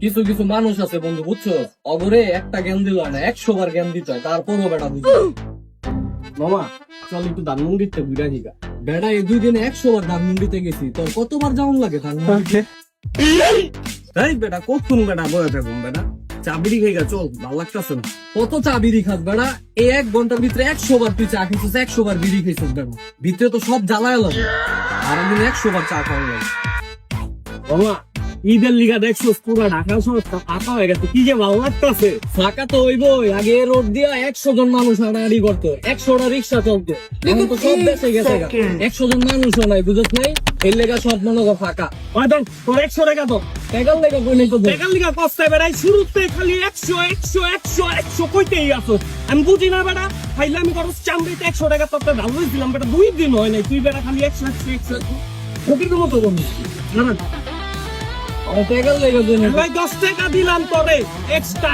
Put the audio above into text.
কিছু কিছু মানুষ আছে বন্ধু বুঝছো, অগরে একটা জ্ঞান দিল না 100 বার জ্ঞান দিতে হয়, তারপরও বেটা বুঝো। মামা চল একটু ধানমন্ডিতে ঘুরা দিগা। বেটা এই 2 দিনে 100 বার ধানমন্ডিতে গেছি, তোর কতবার যাওয়ান লাগে ধানমন্ডিতে? এই বেটা কতক্ষণ বেটা বয়ে থাকুন বেটা, চাবিরি খেয়ে চল, ভালো লাগতেছে না। কত চাবিরি খাস বেটা? এই 1 ঘন্টার ভিতরে 100 বার তুই চা খেয়েছিস, 100 বার বিড়ি খেয়েছিস বেটা, ভিতরে তো সব জ্বালায় লাগে। আর আমি 100 বার চা খাওয়া লাগে। বাবা ঈদের লিগা দেখছো পুরো ঢাকা শহর ফাঁকা হয়ে গেছে, কি যে ভালো লাগতেছে। ফাঁকা তো হইবই, আগে রোড দিয়া 100 জন মানুষ হাঁটাহাঁটি করতো, 100টা রিক্সা চলতো। এখন তো সব দেশে গেছে, 100 জন মানুষও নাই, বুঝত নাই, এর লেগা সব মনে কর ফাঁকা। হয়তো তোর 100 টাকা তো টাকার লেগা কই নাই তো দেখ। টাকার লিগা কষ্টায় বেড়াই, শুরুতে খালি 100 100 100 100 কইতেই আসো। আমি বুঝি না বেটা, খাইলে আমি করো চামড়িতে 100 টাকা তোর ঢাল দিয়েছিলাম বেটা, 2 দিন হয় নাই, তুই বেটা খালি 100 100 100 ফকির মতো বন্ধু না না টাকার লেগা কই নাই। ভাই 10 টাকা দিলাম তোরে এক্সট্রা।